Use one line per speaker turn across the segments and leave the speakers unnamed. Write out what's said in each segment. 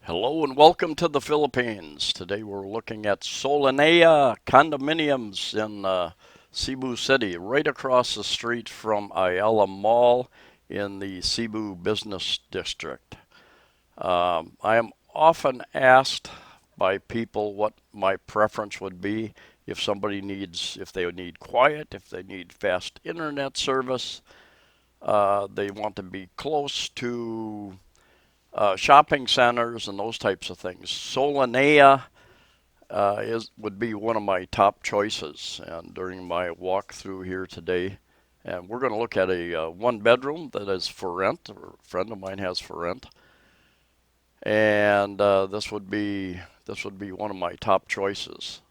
Hello and welcome to the Philippines. Today we're looking at Solinea condominiums in Cebu City, right across the street from Ayala Mall in the Cebu Business District. I am often asked by people what my preference would be if they need quiet, if they need fast internet service, they want to be close to shopping centers and those types of things. Solinea would be one of my top choices. And during my walk through here today, and we're going to look at a one bedroom that is for rent, or a friend of mine has for rent, and this would be one of my top choices.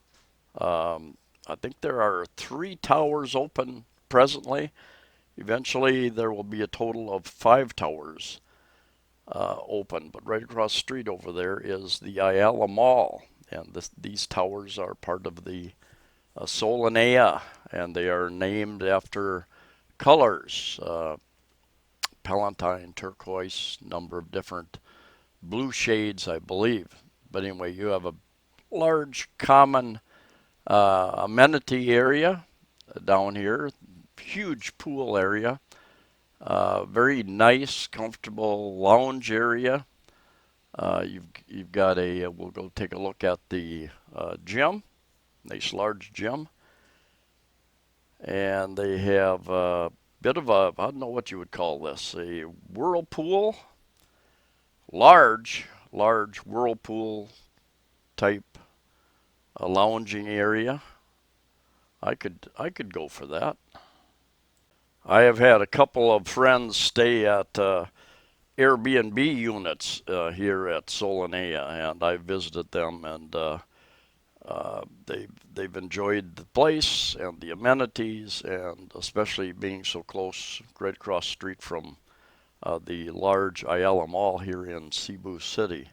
I think there are 3 towers open presently. Eventually, there will be a total of 5 towers open, but right across the street over there is the Ayala Mall, and these towers are part of the Solinea, and they are named after colors: Palatine, turquoise, number of different blue shades, I believe. But anyway, you have a large common amenity area down here, huge pool area, very nice, comfortable lounge area. You've got we'll go take a look at the gym, nice large gym, and they have a bit of I don't know what you would call this, a whirlpool, large whirlpool type lounging area. I could go for that. I have had a couple of friends stay at Airbnb units here at Solinea, and I visited them, and they've enjoyed the place and the amenities, and especially being so close, right across the street from the large Ayala Mall here in Cebu City.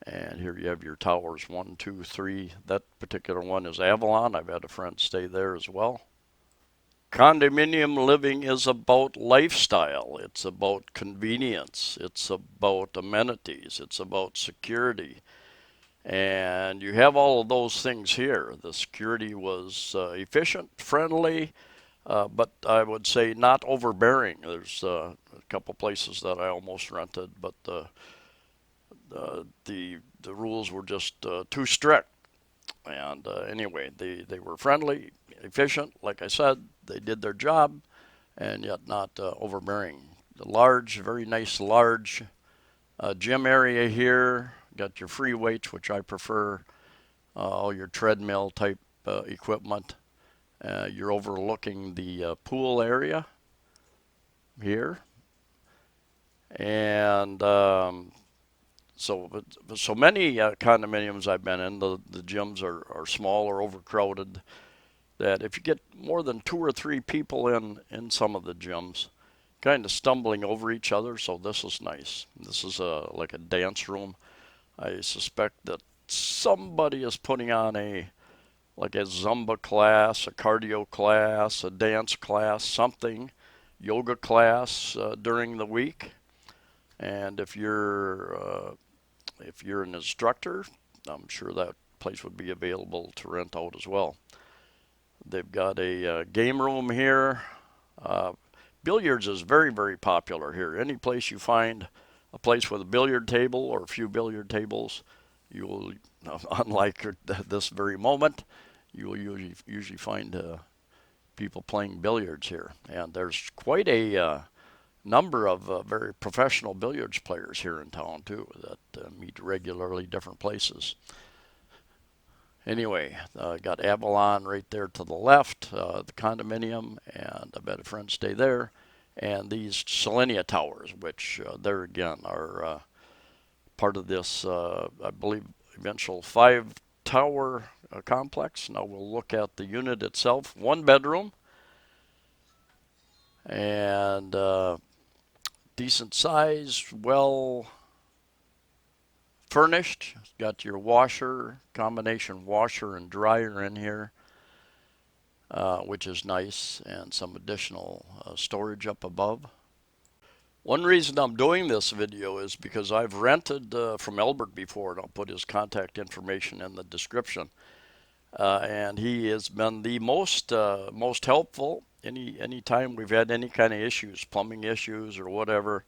And here you have your towers, 1, 2, 3. That particular one is Avalon. I've had a friend stay there as well. Condominium living is about lifestyle. It's about convenience. It's about amenities. It's about security. And you have all of those things here. The security was efficient, friendly, but I would say not overbearing. There's a couple places that I almost rented, but the rules were just too strict. And anyway, they were friendly, efficient. Like I said, they did their job, and yet not overbearing. The large, very nice large gym area here. Got your free weights, which I prefer. All your treadmill type equipment. You're overlooking the pool area here, and so many condominiums I've been in, the gyms are small or overcrowded. That if you get more than 2 or 3 people in some of the gyms, kind of stumbling over each other. So this is nice. This is like a dance room. I suspect that somebody is putting on like a Zumba class, a cardio class, a dance class, something, yoga class during the week. And if you're an instructor, I'm sure that place would be available to rent out as well. They've got a game room here. Uh, Billiards is very popular here. Any place you find a place with a billiard table or a few billiard tables, you will, unlike this very moment, you will usually find people playing billiards here. And there's quite a number of very professional billiards players here in town too that meet regularly different places. Anyway, got Avalon right there to the left, the condominium, and I bet a friend stay there. And these Solinea towers, which there again are part of this, I believe, eventual 5 tower complex. Now we'll look at the unit itself. One bedroom and decent size, well furnished. Got your washer, combination washer and dryer in here, which is nice, and some additional storage up above. One reason I'm doing this video is because I've rented from Albert before, and I'll put his contact information in the description. And he has been the most helpful. Any time we've had any kind of issues, plumbing issues or whatever,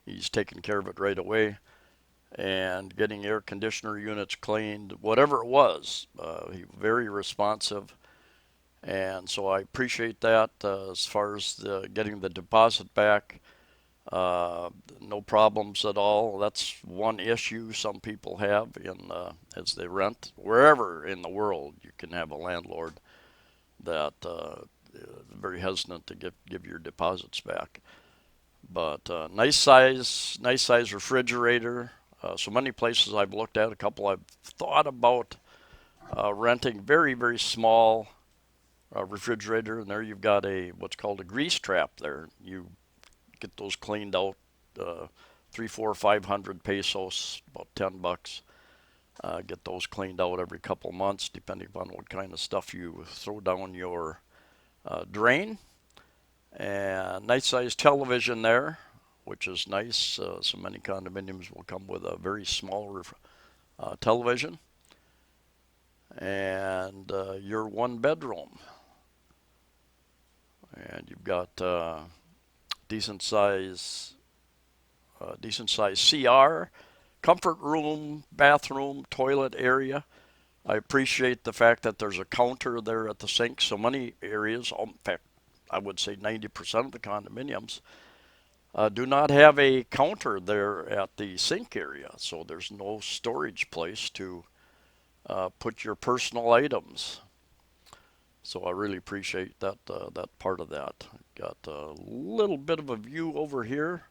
he's taken care of it right away. And getting air conditioner units cleaned, whatever it was, he was very responsive. And so I appreciate that as far as getting the deposit back. Uh, no problems at all. That's one issue some people have in as they rent wherever in the world. You can have a landlord that is very hesitant to give your deposits back. But nice size refrigerator. So many places I've looked at, a couple I've thought about renting. Very small refrigerator, and there you've got a what's called a grease trap. There you get those cleaned out. Three, four, 500 pesos, about $10. Get those cleaned out every couple months, depending upon what kind of stuff you throw down your drain. And nice sized television there, which is nice. So many condominiums will come with a very small television. And your one bedroom. And you've got decent size CR, comfort room, bathroom, toilet area. I appreciate the fact that there's a counter there at the sink. So many areas, in fact, I would say 90% of the condominiums do not have a counter there at the sink area. So there's no storage place to put your personal items. So I really appreciate that part of that. Got a little bit of a view over here,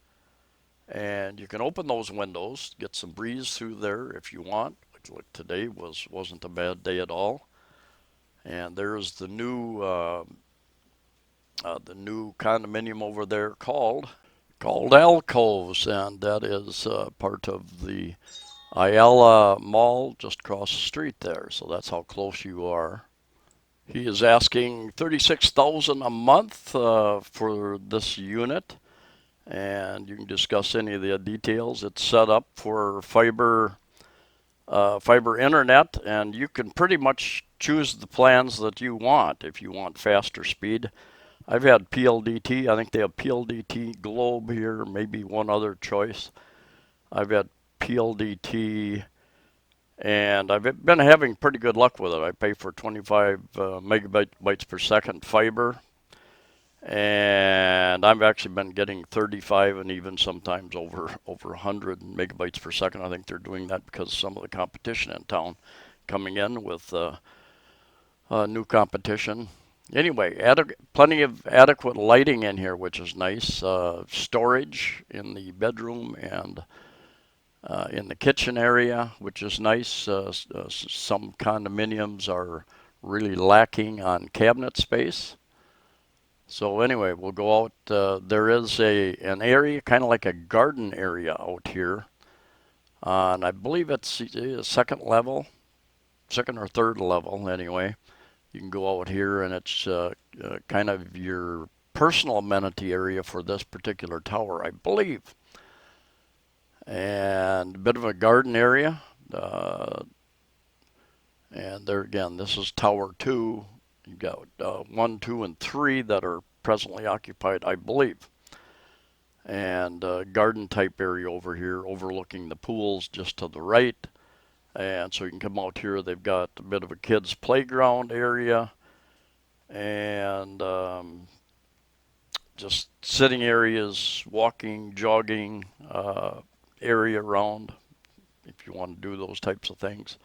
and you can open those windows, get some breeze through there if you want. Like today wasn't a bad day at all. And there's the new condominium over there called Alcoves, and that is part of the Ayala Mall just across the street there. So that's how close you are. He is asking $36,000 a month for this unit, and you can discuss any of the details. It's set up for fiber internet, and you can pretty much choose the plans that you want if you want faster speed. I've had PLDT. I think they have PLDT Globe here, maybe one other choice. I've had PLDT, and I've been having pretty good luck with it. I pay for 25 megabytes per second fiber, and I've actually been getting 35 and even sometimes over 100 megabytes per second. I think they're doing that because of some of the competition in town coming in with new competition. Anyway, plenty of adequate lighting in here, which is nice. Storage in the bedroom and in the kitchen area, which is nice. Some condominiums are really lacking on cabinet space. So anyway, we'll go out. There is an area, kind of like a garden area out here. And I believe it's second or third level anyway. You can go out here, and it's kind of your personal amenity area for this particular tower, I believe. And a bit of a garden area. And there again, this is Tower 2. You've got 1, 2, and 3 that are presently occupied, I believe. And garden type area over here overlooking the pools just to the right. And so you can come out here. They've got a bit of a kids playground area and just sitting areas, walking, jogging area around if you want to do those types of things.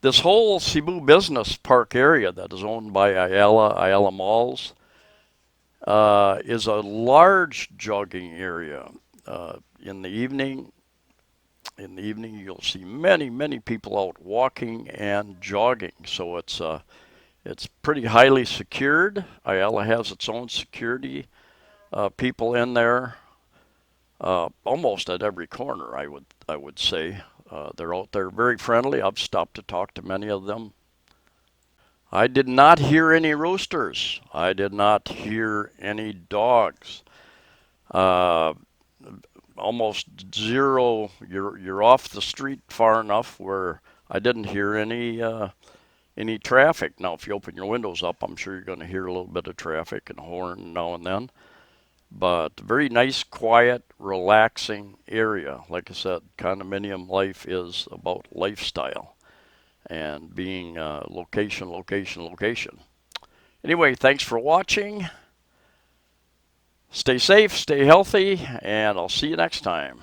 This whole Cebu Business Park area that is owned by Ayala Malls, is a large jogging area. In the evening, you'll see many people out walking and jogging. So it's pretty highly secured. Ayala has its own security people in there, almost at every corner. I would say they're out there very friendly. I've stopped to talk to many of them. I did not hear any roosters. I did not hear any dogs. almost zero. You're off the street far enough where I didn't hear any traffic. Now, if you open your windows up, I'm sure you're going to hear a little bit of traffic and horn now and then. But very nice, quiet, relaxing area. Like I said, condominium life is about lifestyle and being location, location, location. Anyway, thanks for watching. Stay safe, stay healthy, and I'll see you next time.